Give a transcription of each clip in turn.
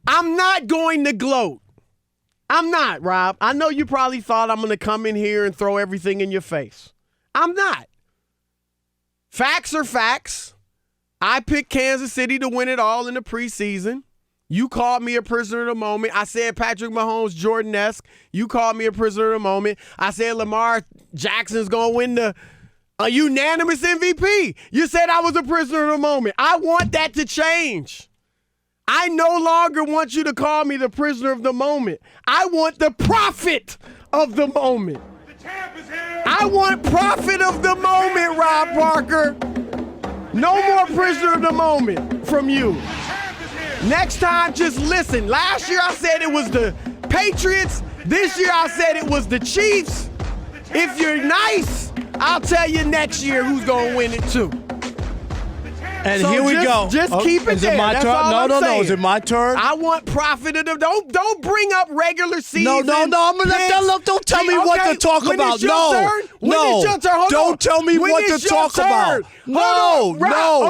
I'm not going to gloat. I'm not, Rob. I know you probably thought I'm going to come in here and throw everything in your face. I'm not. Facts are facts. I picked Kansas City to win it all in the preseason. You called me a prisoner of the moment. I said Patrick Mahomes, Jordan-esque. You called me a prisoner of the moment. I said Lamar Jackson's going to win a unanimous MVP. You said I was a prisoner of the moment. I want that to change. I no longer want you to call me the prisoner of the moment. I want the prophet of the moment. The champ is here. I want prophet of the moment, Rob Parker. No more prisoner of the moment from you. Next time, just listen. Last year I said it was the Patriots. This year I said it was the Chiefs. If you're nice, I'll tell you next year who's going to win it too. And so here we go. Just keep it is there. It my That's turn? all I'm saying. Is it my turn? I want profit of the. Don't bring up regular season. No. I'm gonna don't tell me what to talk about. Don't tell me what to talk about. No.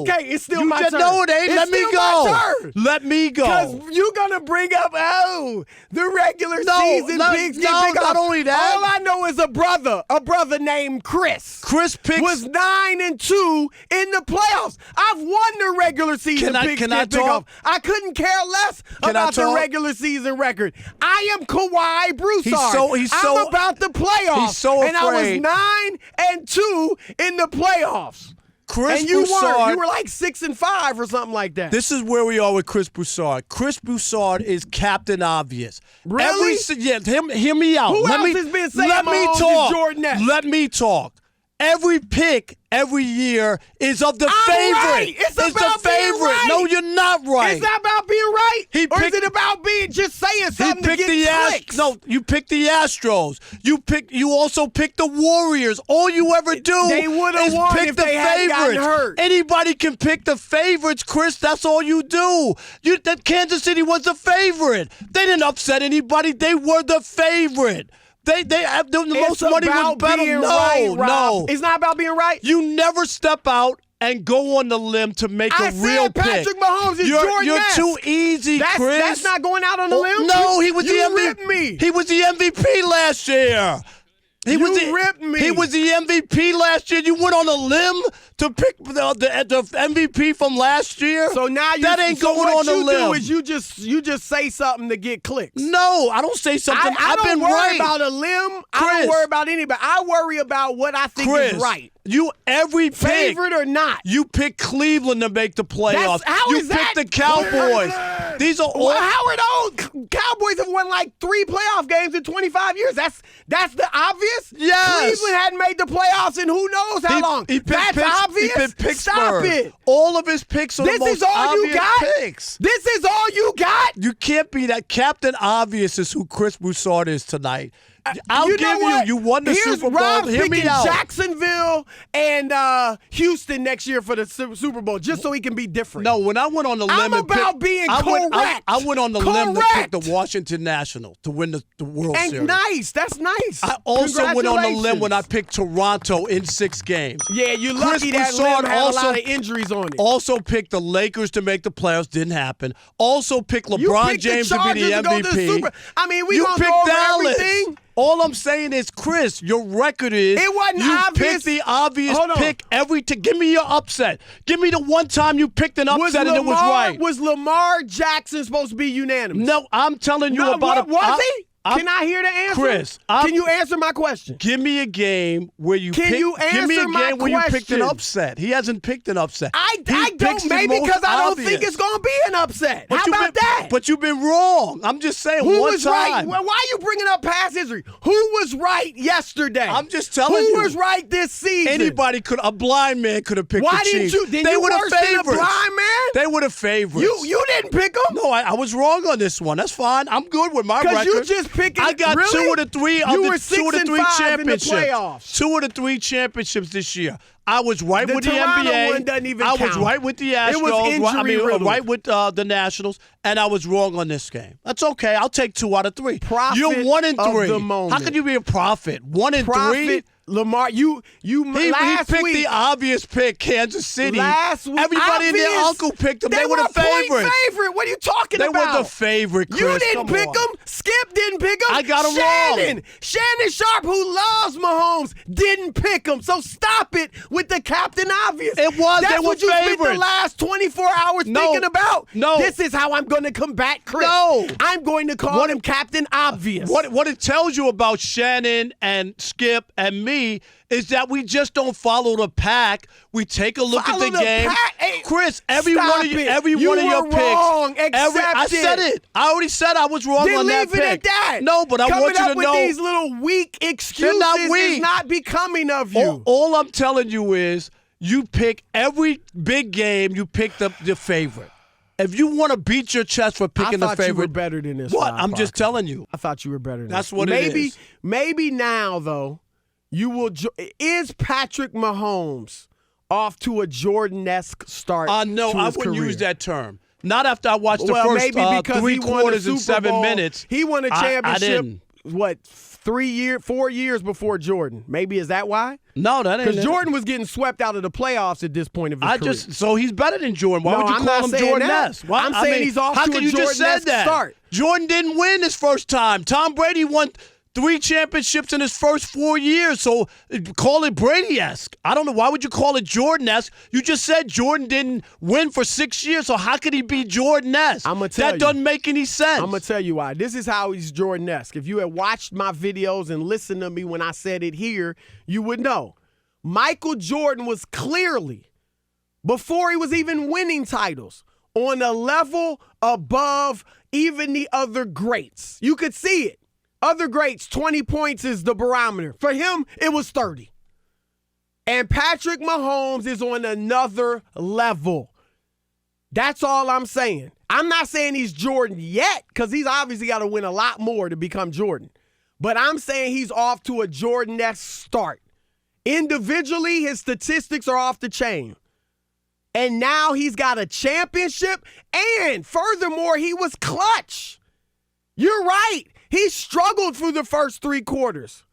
Okay, it's still my turn. No, it ain't. Let me go. Let me go. Because you're gonna bring up the regular season pigs. Not only that. All I know is a brother named Chris. Chris picks was 9-2 in the playoffs. I've won the regular season. Can I talk? I couldn't care less about the regular season record. I am Kawhi Broussard. I'm about the playoffs. He's so afraid. And I was 9-2 in the playoffs. Chris and you Broussard, you were like 6-5 or something like that. This is where we are with Chris Broussard. Chris Broussard is Captain Obvious. Really? Hear me out. Who else has been saying Mahomes is Jordan-esque? Let me talk. Every pick every year is of the favorite. Right. It's about the favorite. Being right. No, you're not right. It's not about being right. Is it about being just saying something to get clicks? No, you picked the Astros. You also picked the Warriors. All you ever do they would have is won pick if the they hadn't gotten favorites. hurt. Anybody can pick the favorites, Chris. That's all you do. That Kansas City was the favorite. They didn't upset anybody. They were the favorite. The most money was better. No. It's not about being right. You never step out and go on the limb to make a real pick. Patrick Mahomes is Jordan-esque. You're too easy, Chris. That's not going out on the limb. No, he was the ripped me. He was the MVP last year. He ripped me. He was the MVP last year. You went on a limb to pick the MVP from last year. So now that ain't going on a limb. What you do is you just say something to get clicks. No, I don't say something. I've been right. worry about a limb. Chris, I don't worry about anybody. I worry about what I think is right. Every pick, favorite or not, you pick Cleveland to make the playoffs. You pick the Cowboys. These are all. How are those? Cowboys have won like 3 playoff games in 25 years. That's the obvious. Yes. Cleveland hadn't made the playoffs in who knows how long. That's obvious. He picked Pittsburgh. Stop it. All of his picks are the most obvious picks. This is all you got? You can't be that. Captain Obvious is who Chris Broussard is tonight. I'll give you. You won the Super Bowl. Rob's Hear me out. Jacksonville and Houston next year for the Super Bowl, just so he can be different. No, when I went on the limb, I'm about being correct. I went on the limb to pick the Washington Nationals to win the World Series. Nice, that's nice. I also went on the limb when I picked Toronto in 6 games. Yeah, you're lucky that limb had a lot of injuries on it. Also picked the Lakers to make the playoffs. Didn't happen. Also picked LeBron James to be the MVP. I mean, we gonna go over everything. All I'm saying is, Chris, your record is it wasn't you obvious. picked the obvious pick every time. Give me your upset. Give me the one time you picked an upset and it was right. Was Lamar Jackson supposed to be unanimous? No, I'm telling you about Was he? Can I hear the answer? Chris, can you answer my question? Give me a game where you picked an upset. He hasn't picked an upset. I don't, maybe because I don't think it's going to be an upset. How about that? But you've been wrong. I'm just saying Who one was time. Right? Well, why are you bringing up past history? Who was right yesterday? I'm just telling you. Who was right this season? A blind man could have picked the Chiefs. They were worse than a blind man? They were the favorites. You didn't pick them? No, I was wrong on this one. That's fine. I'm good with my record. Because you just picking. I got 2 of the 3 championships. 2 of the 3 championships this year. I was right with the Toronto NBA. One doesn't even I count. was right with the Astros. It was right with the Nationals, and I was wrong on this game. That's okay. I'll take 2 out of 3. Prophet You're 1-3. of the moment. How can you be a prophet? 1-3. Lamar, you last he picked week. the obvious pick, Kansas City. Last week, everybody and their uncle picked them. They were the favorite. What are you talking about? They were the favorite, Chris. You didn't pick them. Skip didn't pick them. I got them wrong. Shannon Sharp, who loves Mahomes, didn't pick them. So stop it with the Captain Obvious. It was. That's they were what you spent favorites. the last 24 hours thinking about. No. This is how I'm going to combat Chris. No. I'm going to call him Captain Obvious. What it tells you about Shannon and Skip and me is that we just don't follow the pack. We take a look at the game. Hey, Chris, every one of your picks. I said it. I already said I was wrong on that pick. Leave it at that. No, but I want you to know. Coming up with these little weak excuses is not becoming of you. All I'm telling you is you pick every big game, you pick the favorite. If you want to beat your chest for picking the favorite. I thought you were better than this. What? I'm just telling you. I thought you were better than this. That's what it is. Maybe now, though, you will. Is Patrick Mahomes off to a Jordan-esque start? No, to I his wouldn't career? use that term. Not after I watched the first 3 quarters and 7 minutes. He won a championship. I didn't. What? 4 years before Jordan. Maybe is that why? No, that ain't. Because Jordan was getting swept out of the playoffs at this point of his career. So he's better than Jordan. Why would you call him Jordan-esque? I'm saying he's off to a Jordan-esque start. Jordan didn't win his first time. Tom Brady won 3 championships in his first 4 years, so call it Brady-esque. I don't know. Why would you call it Jordan-esque? You just said Jordan didn't win for 6 years, so how could he be Jordan-esque? I'm gonna tell you. That doesn't make any sense. I'm going to tell you why. This is how he's Jordan-esque. If you had watched my videos and listened to me when I said it here, you would know. Michael Jordan was clearly, before he was even winning titles, on a level above even the other greats. You could see it. Other greats, 20 points is the barometer. For him, it was 30. And Patrick Mahomes is on another level. That's all I'm saying. I'm not saying he's Jordan yet, because he's obviously got to win a lot more to become Jordan. But I'm saying he's off to a Jordan-esque start. Individually, his statistics are off the chain. And now he's got a championship. And furthermore, he was clutch. You're right. He struggled through the first 3 quarters.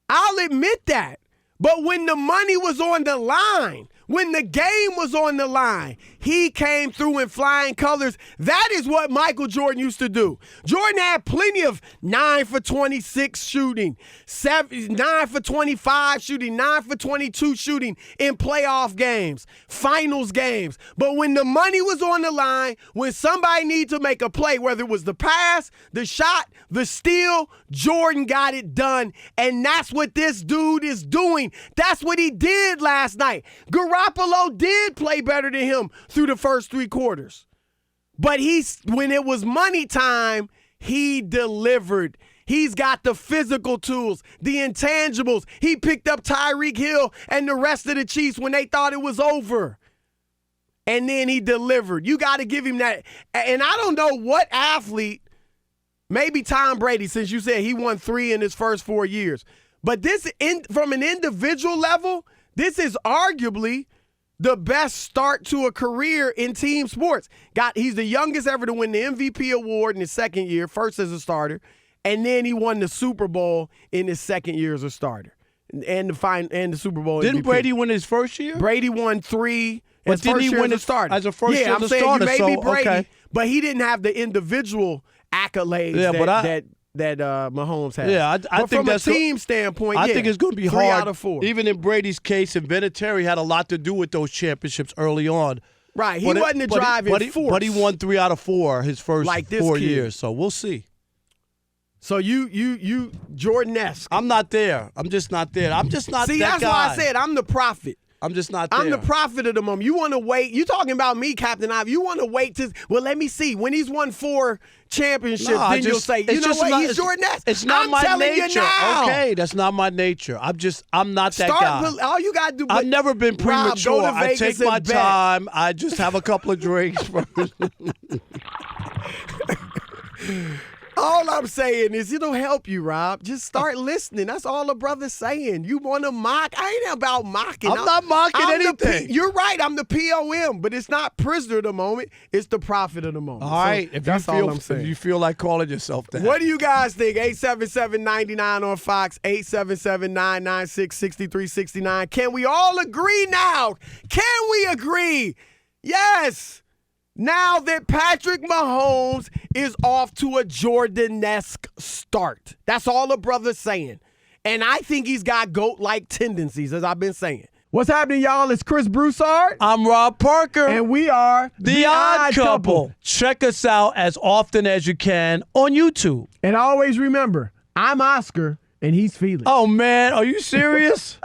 I'll admit that. But when the money was on the line, when the game was on the line, he came through in flying colors. That is what Michael Jordan used to do. Jordan had plenty of 9 for 26 shooting, 9 for 25 shooting, 9 for 22 shooting in playoff games, finals games. But when the money was on the line, when somebody needed to make a play, whether it was the pass, the shot, the steal, Jordan got it done. And that's what this dude is doing. That's what he did last night. Garoppolo did play better than him through the first 3 quarters. But when it was money time, he delivered. He's got the physical tools, the intangibles. He picked up Tyreek Hill and the rest of the Chiefs when they thought it was over. And then he delivered. You got to give him that. And I don't know what athlete, maybe Tom Brady, since you said he won 3 in his first 4 years. But from an individual level, this is arguably the best start to a career in team sports. He's the youngest ever to win the MVP award in his second year, first as a starter, and then he won the Super Bowl in his second year as a starter, and the Super Bowl. Didn't MVP. Brady win his first year? Brady won 3. But didn't he win as a starter? As a first year as a starter? Yeah, I'm saying you may be Brady, okay. but he didn't have the individual accolades that Mahomes has. Yeah, I think from that's a team standpoint, I think it's going to be 3 hard. out of 4. Even in Brady's case, and Vinatieri had a lot to do with those championships early on. Right, he wasn't the driving force. But he won 3 out of 4 his first 4 kid. years. So we'll see. So you Jordan-esque. I'm not there. I'm just not there. I'm just not See, that that's why I said I'm the prophet. I'm just not there. I'm the prophet of the moment. You want to wait. You talking about me, Captain Ivy. You want to wait to, let me see. When he's won 4 championships, then you'll say, you know what, he's Jordan-esque. It's not I'm my telling nature. You now. Okay, that's not my nature. I'm not that guy. All you got to do. I've never been premature. Rob, I take my time. I just have a couple of drinks. All I'm saying is it'll help you, Rob. Just start listening. That's all the brother's saying. You want to mock? I ain't about mocking. I'm not mocking anything. You're right. I'm the POM, but it's not prisoner of the moment. It's the prophet of the moment. All right. That's all I'm saying. If you feel like calling yourself that. What do you guys think? 877-99 on Fox, 877-996-6369. Can we all agree now? Can we agree? Yes. Now that Patrick Mahomes is off to a Jordan-esque start. That's all the brother's saying. And I think he's got GOAT-like tendencies, as I've been saying. What's happening, y'all? It's Chris Broussard. I'm Rob Parker. And we are The Odd Couple. Check us out as often as you can on YouTube. And always remember, I'm Oscar, and he's Felix. Oh, man. Are you serious?